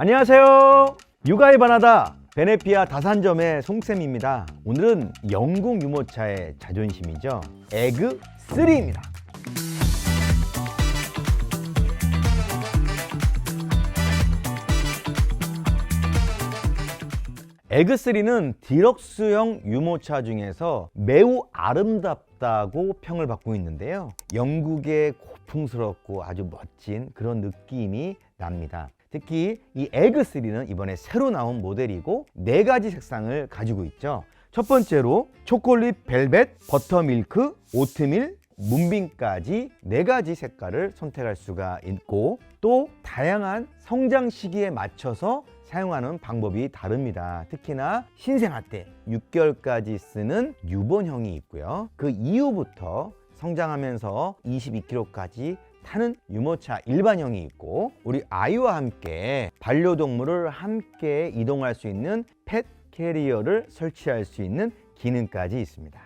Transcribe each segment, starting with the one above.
안녕하세요. 육아의 바나다 베네피아 다산점의 송쌤입니다. 오늘은 영국 유모차의 자존심이죠. 에그3입니다. 에그3는 디럭스형 유모차 중에서 매우 아름답다고 평을 받고 있는데요. 영국의 고풍스럽고 아주 멋진 그런 느낌이 납니다. 특히 이 에그3는 이번에 새로 나온 모델이고 4가지 색상을 가지고 있죠. 첫 번째로 초콜릿, 벨벳, 버터밀크, 오트밀, 문빈까지 4가지 색깔을 선택할 수가 있고, 또 다양한 성장 시기에 맞춰서 사용하는 방법이 다릅니다. 특히나 신생아 때 6개월까지 쓰는 뉴본형이 있고요. 그 이후부터 성장하면서 22kg까지 타는 유모차 일반형이 있고, 우리 아이와 함께 반려동물을 함께 이동할 수 있는 펫 캐리어를 설치할 수 있는 기능까지 있습니다.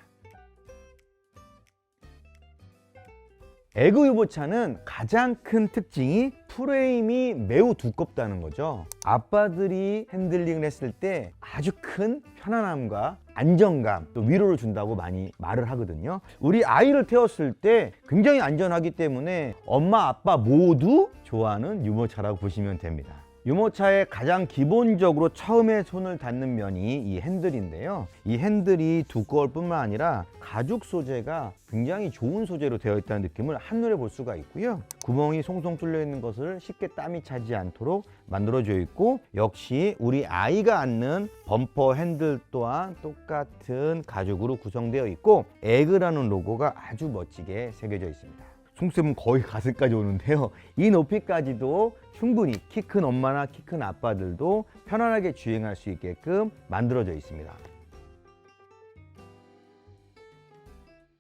에그 유모차는 가장 큰 특징이 프레임이 매우 두껍다는 거죠. 아빠들이 핸들링을 했을 때 아주 큰 편안함과 안정감, 또 위로를 준다고 많이 말을 하거든요. 우리 아이를 태웠을 때 굉장히 안전하기 때문에 엄마 아빠 모두 좋아하는 유모차라고 보시면 됩니다. 유모차의 가장 기본적으로 처음에 손을 닿는 면이 이 핸들인데요. 이 핸들이 두꺼울 뿐만 아니라 가죽 소재가 굉장히 좋은 소재로 되어 있다는 느낌을 한눈에 볼 수가 있고요. 구멍이 송송 뚫려 있는 것을 쉽게 땀이 차지 않도록 만들어져 있고, 역시 우리 아이가 앉는 범퍼 핸들 또한 똑같은 가죽으로 구성되어 있고, 에그라는 로고가 아주 멋지게 새겨져 있습니다. 송쌤은 거의 가슴까지 오는데요. 이 높이까지도 충분히 키 큰 엄마나 키 큰 아빠들도 편안하게 주행할 수 있게끔 만들어져 있습니다.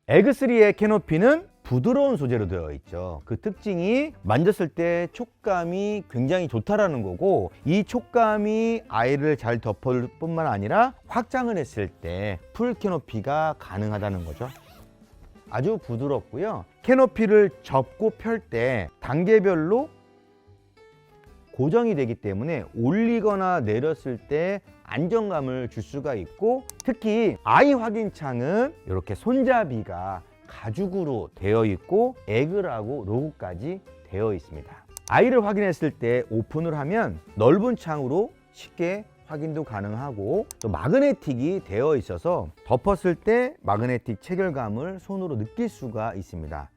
에그3의 캐노피는 부드러운 소재로 되어 있죠. 그 특징이 만졌을 때 촉감이 굉장히 좋다라는 거고, 이 촉감이 아이를 잘 덮을 뿐만 아니라 확장을 했을 때 풀 캐노피가 가능하다는 거죠. 아주 부드럽고요. 캐노피를 접고 펼 때 단계별로 고정이 되기 때문에 올리거나 내렸을 때 안정감을 줄 수가 있고, 특히 아이 확인창은 이렇게 손잡이가 가죽으로 되어 있고 에그라고 로고까지 되어 있습니다. 아이를 확인했을 때 오픈을 하면 넓은 창으로 쉽게 확인도 가능하고, 또 마그네틱이 되어 있어서 덮었을 때 마그네틱 체결감을 손으로 느낄 수가 있습니다.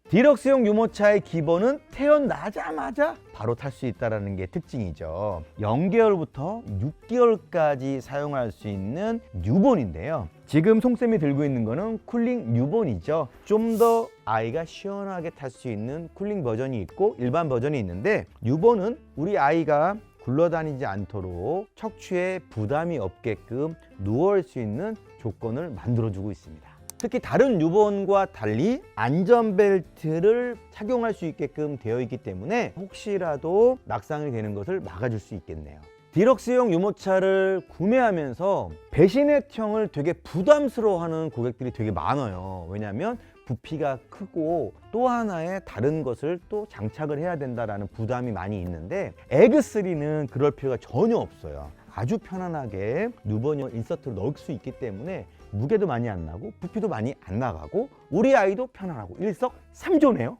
디럭스형 유모차의 기본은 태어나자마자 바로 탈 수 있다는 게 특징이죠. 0개월부터 6개월까지 사용할 수 있는 뉴본인데요. 지금 송쌤이 들고 있는 거는 쿨링 뉴본이죠. 좀 더 아이가 시원하게 탈 수 있는 쿨링 버전이 있고 일반 버전이 있는데, 뉴본은 우리 아이가 굴러다니지 않도록 척추에 부담이 없게끔 누워올 수 있는 조건을 만들어주고 있습니다. 특히 다른 뉴본과 달리 안전벨트를 착용할 수 있게끔 되어 있기 때문에 혹시라도 낙상이 되는 것을 막아줄 수 있겠네요. 디럭스형 유모차를 구매하면서 배신의형을 되게 부담스러워하는 고객들이 되게 많아요. 왜냐하면 부피가 크고 또 하나의 다른 것을 또 장착을 해야 된다는 부담이 많이 있는데, 에그3는 그럴 필요가 전혀 없어요. 아주 편안하게 뉴본 인서트를 넣을 수 있기 때문에 무게도 많이 안 나고 부피도 많이 안 나가고 우리 아이도 편안하고 일석삼조네요.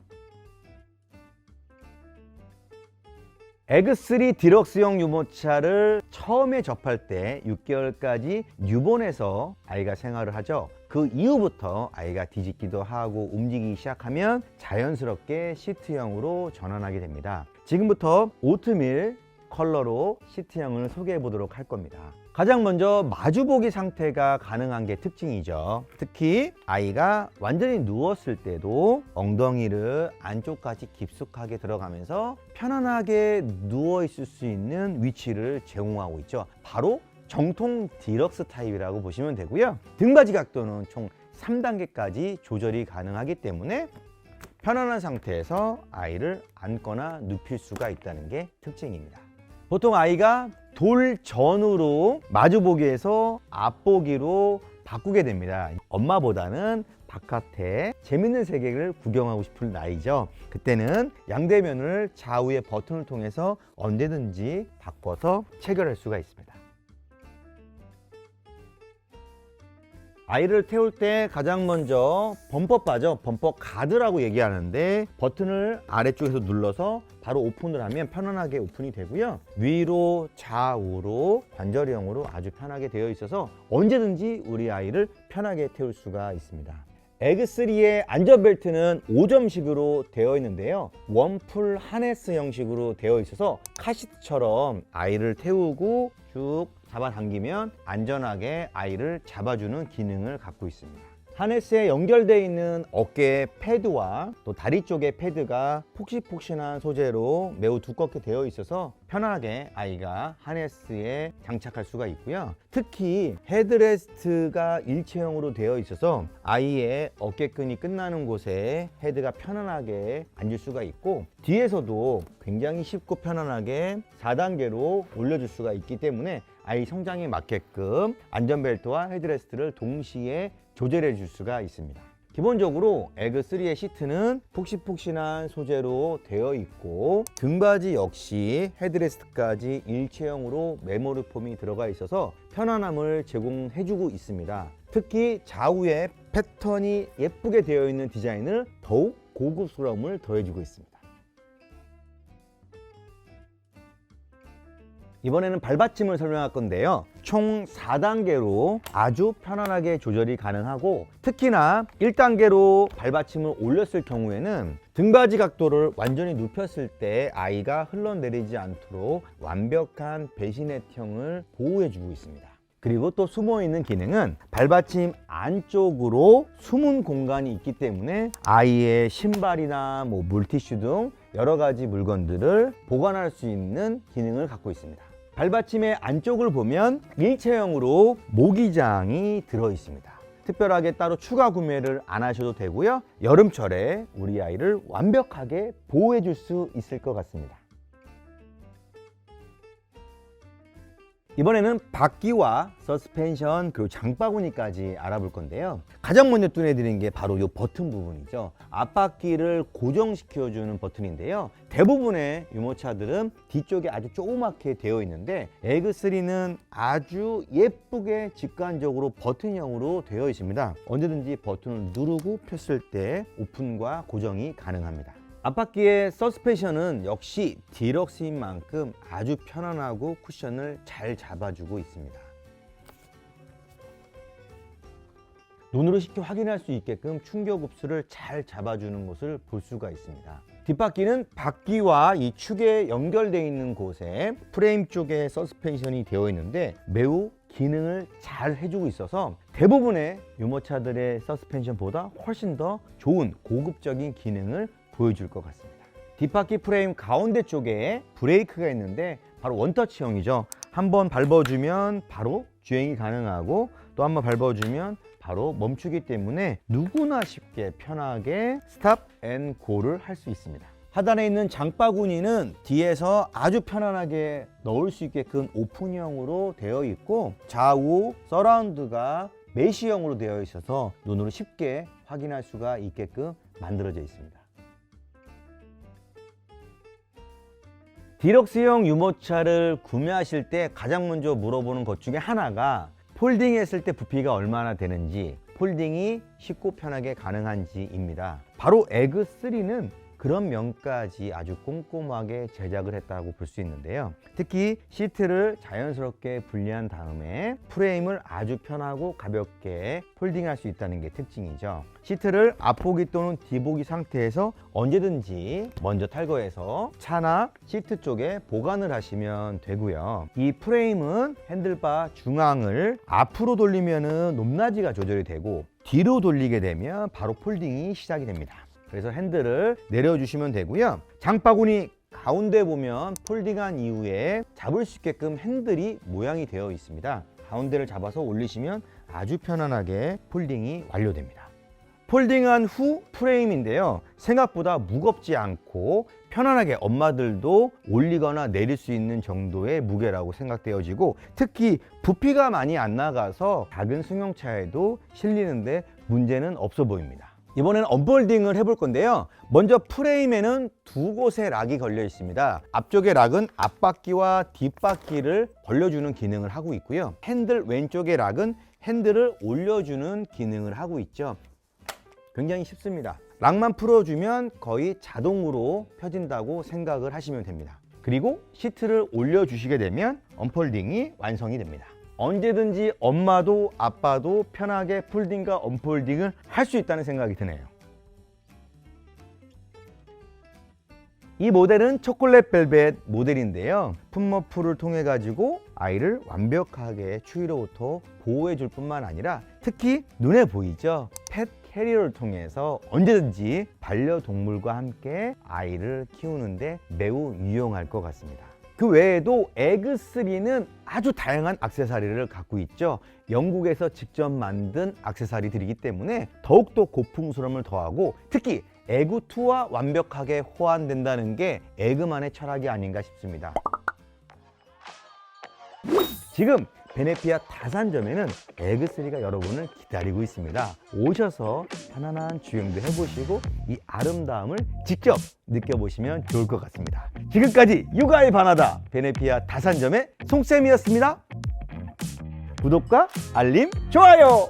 에그3 디럭스형 유모차를 처음에 접할 때 6개월까지 뉴본에서 아이가 생활을 하죠. 그 이후부터 아이가 뒤집기도 하고 움직이기 시작하면 자연스럽게 시트형으로 전환하게 됩니다. 지금부터 오트밀 컬러로 시트형을 소개해 보도록 할 겁니다. 가장 먼저 마주보기 상태가 가능한 게 특징이죠. 특히 아이가 완전히 누웠을 때도 엉덩이를 안쪽까지 깊숙하게 들어가면서 편안하게 누워 있을 수 있는 위치를 제공하고 있죠. 바로 정통 디럭스 타입이라고 보시면 되고요. 등받이 각도는 총 3단계까지 조절이 가능하기 때문에 편안한 상태에서 아이를 안거나 눕힐 수가 있다는 게 특징입니다. 보통 아이가 돌전으로 마주보기에서 앞보기로 바꾸게 됩니다. 엄마보다는 바깥에 재밌는 세계를 구경하고 싶을 나이죠. 그때는 양대면을 좌우의 버튼을 통해서 언제든지 바꿔서 체결할 수가 있습니다. 아이를 태울 때 가장 먼저 범퍼바죠. 범퍼 가드라고 얘기하는데 버튼을 아래쪽에서 눌러서 바로 오픈을 하면 편안하게 오픈이 되고요. 위로 좌우로 관절형으로 아주 편하게 되어 있어서 언제든지 우리 아이를 편하게 태울 수가 있습니다. 에그3의 안전벨트는 5점식으로 되어 있는데요. 원풀 하네스 형식으로 되어 있어서 카시트처럼 아이를 태우고 쭉 잡아당기면 안전하게 아이를 잡아주는 기능을 갖고 있습니다. 하네스에 연결되어 있는 어깨 패드와 또 다리 쪽의 패드가 폭신폭신한 소재로 매우 두껍게 되어 있어서 편안하게 아이가 하네스에 장착할 수가 있고요. 특히 헤드레스트가 일체형으로 되어 있어서 아이의 어깨끈이 끝나는 곳에 헤드가 편안하게 앉을 수가 있고 뒤에서도 굉장히 쉽고 편안하게 4단계로 올려줄 수가 있기 때문에 아이 성장에 맞게끔 안전벨트와 헤드레스트를 동시에 조절해 줄 수가 있습니다. 기본적으로 에그3의 시트는 폭신폭신한 소재로 되어 있고 등받이 역시 헤드레스트까지 일체형으로 메모리 폼이 들어가 있어서 편안함을 제공해 주고 있습니다. 특히 좌우에 패턴이 예쁘게 되어 있는 디자인을 더욱 고급스러움을 더해주고 있습니다. 이번에는 발받침을 설명할 건데요. 총 4단계로 아주 편안하게 조절이 가능하고 특히나 1단계로 발받침을 올렸을 경우에는 등받이 각도를 완전히 눕혔을 때 아이가 흘러내리지 않도록 완벽한 배신넷형을 보호해주고 있습니다. 그리고 또 숨어있는 기능은 발받침 안쪽으로 숨은 공간이 있기 때문에 아이의 신발이나 물티슈 등 여러 가지 물건들을 보관할 수 있는 기능을 갖고 있습니다. 발받침의 안쪽을 보면 일체형으로 모기장이 들어 있습니다. 특별하게 따로 추가 구매를 안 하셔도 되고요. 여름철에 우리 아이를 완벽하게 보호해 줄 수 있을 것 같습니다. 이번에는 바퀴와 서스펜션 그리고 장바구니까지 알아볼 건데요. 가장 먼저 눈에 드리는 게 바로 이 버튼 부분이죠. 앞바퀴를 고정시켜주는 버튼인데요. 대부분의 유모차들은 뒤쪽에 아주 조그맣게 되어 있는데 에그3는 아주 예쁘게 직관적으로 버튼형으로 되어 있습니다. 언제든지 버튼을 누르고 폈을 때 오픈과 고정이 가능합니다. 앞바퀴의 서스펜션은 역시 디럭스인 만큼 아주 편안하고 쿠션을 잘 잡아주고 있습니다. 눈으로 쉽게 확인할 수 있게끔 충격 흡수를 잘 잡아주는 것을 볼 수가 있습니다. 뒷바퀴는 바퀴와 이 축에 연결되어 있는 곳에 프레임 쪽에 서스펜션이 되어 있는데 매우 기능을 잘 해주고 있어서 대부분의 유모차들의 서스펜션보다 훨씬 더 좋은 고급적인 기능을 보여줄 것 같습니다. 뒷바퀴 프레임 가운데 쪽에 브레이크가 있는데 바로 원터치형이죠. 한번 밟아주면 바로 주행이 가능하고 또 한번 밟아주면 바로 멈추기 때문에 누구나 쉽게 편하게 스탑 앤 고를 할 수 있습니다. 하단에 있는 장바구니는 뒤에서 아주 편안하게 넣을 수 있게끔 오픈형으로 되어 있고 좌우 서라운드가 메쉬형으로 되어 있어서 눈으로 쉽게 확인할 수가 있게끔 만들어져 있습니다. 디럭스형 유모차를 구매하실 때 가장 먼저 물어보는 것 중에 하나가 폴딩했을 때 부피가 얼마나 되는지, 폴딩이 쉽고 편하게 가능한지입니다. 바로 에그3는 그런 면까지 아주 꼼꼼하게 제작을 했다고 볼 수 있는데요. 특히 시트를 자연스럽게 분리한 다음에 프레임을 아주 편하고 가볍게 폴딩할 수 있다는 게 특징이죠. 시트를 앞보기 또는 뒤보기 상태에서 언제든지 먼저 탈거해서 차나 시트 쪽에 보관을 하시면 되고요. 이 프레임은 핸들바 중앙을 앞으로 돌리면 높낮이가 조절이 되고 뒤로 돌리게 되면 바로 폴딩이 시작이 됩니다. 그래서 핸들을 내려주시면 되고요. 장바구니 가운데 보면 폴딩한 이후에 잡을 수 있게끔 핸들이 모양이 되어 있습니다. 가운데를 잡아서 올리시면 아주 편안하게 폴딩이 완료됩니다. 폴딩한 후 프레임인데요. 생각보다 무겁지 않고 편안하게 엄마들도 올리거나 내릴 수 있는 정도의 무게라고 생각되어지고 특히 부피가 많이 안 나가서 작은 승용차에도 실리는데 문제는 없어 보입니다. 이번에는 언폴딩을 해볼 건데요. 먼저 프레임에는 두 곳에 락이 걸려 있습니다. 앞쪽의 락은 앞바퀴와 뒷바퀴를 벌려주는 기능을 하고 있고요. 핸들 왼쪽의 락은 핸들을 올려주는 기능을 하고 있죠. 굉장히 쉽습니다. 락만 풀어주면 거의 자동으로 펴진다고 생각을 하시면 됩니다. 그리고 시트를 올려주시게 되면 언폴딩이 완성이 됩니다. 언제든지 엄마도 아빠도 편하게 폴딩과 언폴딩을 할 수 있다는 생각이 드네요. 이 모델은 초콜릿 벨벳 모델인데요. 풋머프를 통해 가지고 아이를 완벽하게 추위로부터 보호해 줄 뿐만 아니라 특히 눈에 보이죠? 펫 캐리어를 통해서 언제든지 반려동물과 함께 아이를 키우는데 매우 유용할 것 같습니다. 그 외에도 에그3는 아주 다양한 액세서리를 갖고 있죠. 영국에서 직접 만든 액세서리들이기 때문에 더욱더 고풍스러움을 더하고 특히 에그2와 완벽하게 호환된다는 게 에그만의 철학이 아닌가 싶습니다. 지금 베네피아 다산점에는 에그3가 여러분을 기다리고 있습니다. 오셔서 편안한 주행도 해보시고 이 아름다움을 직접 느껴보시면 좋을 것 같습니다. 지금까지 육아의 바나다 베네피아 다산점의 송쌤이었습니다. 구독과 알림, 좋아요!